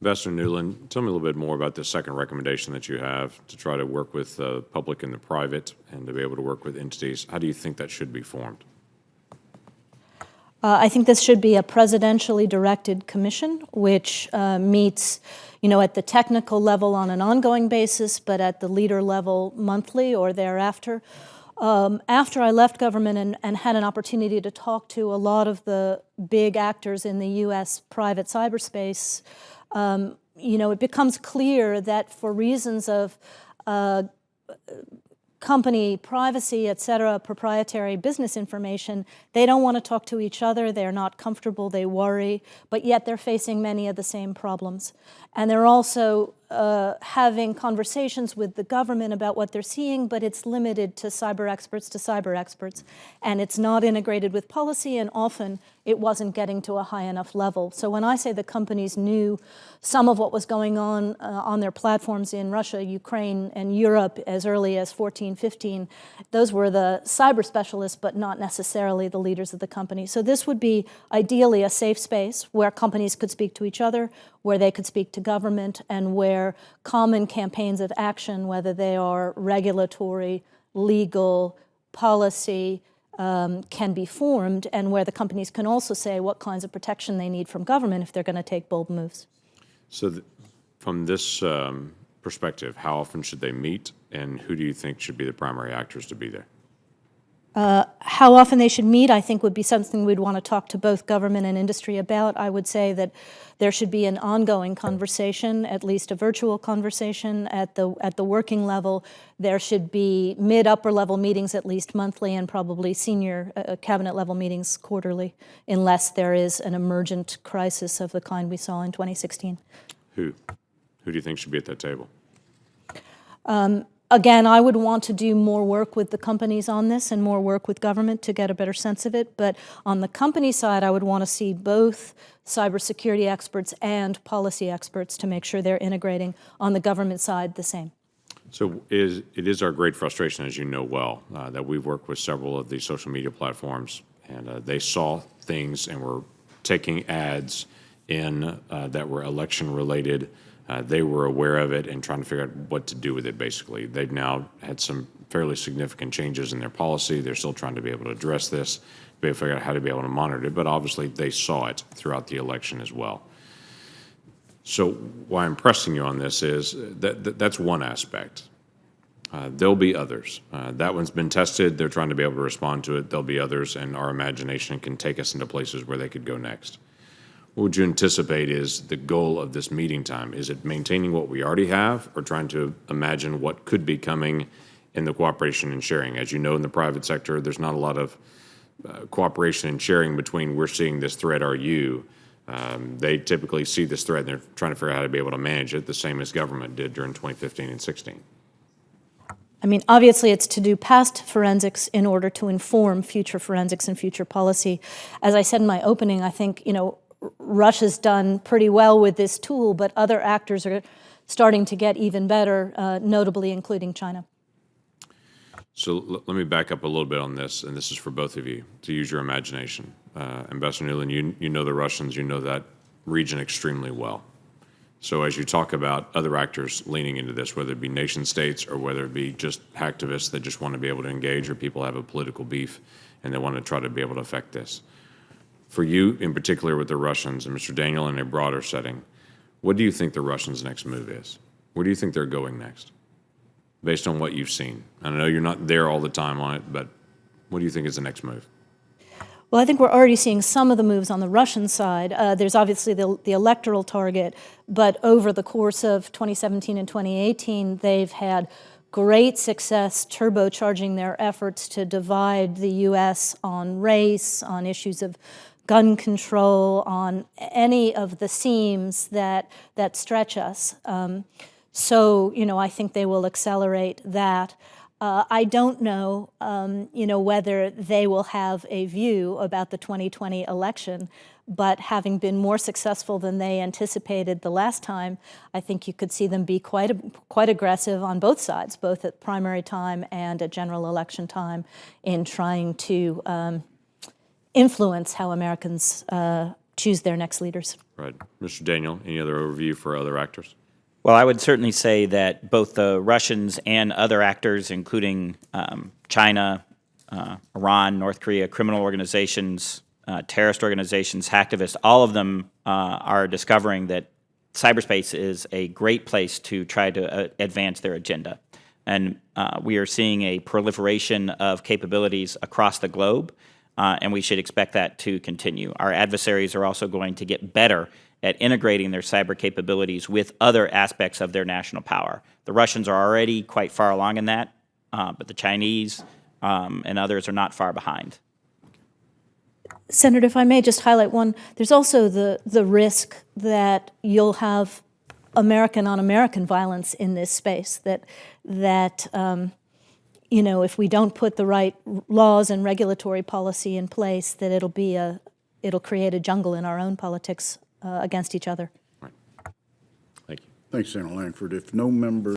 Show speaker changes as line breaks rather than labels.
Ambassador Newland, tell me a little bit more about the second recommendation that you have to try to work with the public and the private and to be able to work with entities. How do you think that should be formed?
I think this should be a presidentially directed commission, which meets, at the technical level on an ongoing basis, but at the leader level monthly or thereafter. After I left government and had an opportunity to talk to a lot of the big actors in the U.S. private cyberspace, it becomes clear that for reasons of company privacy, et cetera, proprietary business information, they don't want to talk to each other, they're not comfortable, they worry, but yet they're facing many of the same problems. And they're also having conversations with the government about what they're seeing, but it's limited to cyber experts, and it's not integrated with policy, and often it wasn't getting to a high enough level. So when I say the companies knew some of what was going on their platforms in Russia, Ukraine, and Europe as early as 14, 15, those were the cyber specialists, but not necessarily the leaders of the company. So this would be ideally a safe space where companies could speak to each other, where they could speak to government, and where common campaigns of action, whether they are regulatory, legal, policy, can be formed, and where the companies can also say what kinds of protection they need from government if they're going to take bold moves.
So from this perspective, how often should they meet, and who do you think should be the primary actors to be there?
How often they should meet, I think, would be something we'd want to talk to both government and industry about. I would say that there should be an ongoing conversation, at least a virtual conversation at the working level. There should be mid-upper level meetings at least monthly, and probably senior cabinet level meetings quarterly, unless there is an emergent crisis of the kind we saw in 2016.
Who do you think should be at that table?
Again, I would want to do more work with the companies on this and more work with government to get a better sense of it. But on the company side, I would want to see both cybersecurity experts and policy experts to make sure they're integrating. On the government side, the same.
So it is our great frustration, as you know well, that we've worked with several of these social media platforms, and they saw things and were taking ads in that were election-related. They were aware of it and trying to figure out what to do with it, basically. They've now had some fairly significant changes in their policy. They're still trying to be able to address this, be able to figure out how to be able to monitor it, but obviously they saw it throughout the election as well. So why I'm pressing you on this is that's one aspect. There'll be others. That one's been tested. They're trying to be able to respond to it. There'll be others, and our imagination can take us into places where they could go next. What would you anticipate is the goal of this meeting time? Is it maintaining what we already have, or trying to imagine what could be coming in the cooperation and sharing? As you know, in the private sector, there's not a lot of cooperation and sharing between we're seeing this threat, are you? They typically see this threat and they're trying to figure out how to be able to manage it, the same as government did during 2015 and 16.
I mean, obviously it's to do past forensics in order to inform future forensics and future policy. As I said in my opening, I think, Russia's done pretty well with this tool, but other actors are starting to get even better, notably including China.
So let me back up a little bit on this, and this is for both of you, to use your imagination. Ambassador Newland, you know the Russians, you know that region extremely well. So as you talk about other actors leaning into this, whether it be nation states or whether it be just hacktivists that just want to be able to engage, or people have a political beef and they want to try to be able to affect this. For you, in particular with the Russians, and Mr. Daniel, in a broader setting, what do you think the Russians' next move is? Where do you think they're going next, based on what you've seen? I know you're not there all the time on it, but what do you think is the next move?
Well, I think we're already seeing some of the moves on the Russian side. There's obviously the electoral target, but over the course of 2017 and 2018, they've had great success turbocharging their efforts to divide the U.S. on race, on issues of gun control, on any of the seams that stretch us. So, I think they will accelerate that. I don't know, whether they will have a view about the 2020 election, but having been more successful than they anticipated the last time, I think you could see them be quite aggressive on both sides, both at primary time and at general election time, in trying to influence how Americans choose their next leaders.
Right. Mr. Daniel, any other overview for other actors?
Well, I would certainly say that both the Russians and other actors, including China, Iran, North Korea, criminal organizations, terrorist organizations, hacktivists, all of them are discovering that cyberspace is a great place to try to advance their agenda. And we are seeing a proliferation of capabilities across the globe, and we should expect that to continue. Our adversaries are also going to get better at integrating their cyber capabilities with other aspects of their national power. The Russians are already quite far along in that, but the Chinese and others are not far behind.
Senator, if I may just highlight one, there's also the risk that you'll have American-on-American violence in this space, that you know, if we don't put the right laws and regulatory policy in place, that it'll create a jungle in our own politics against each other.
Right. Thank you.
Thanks, Senator Lankford. If no member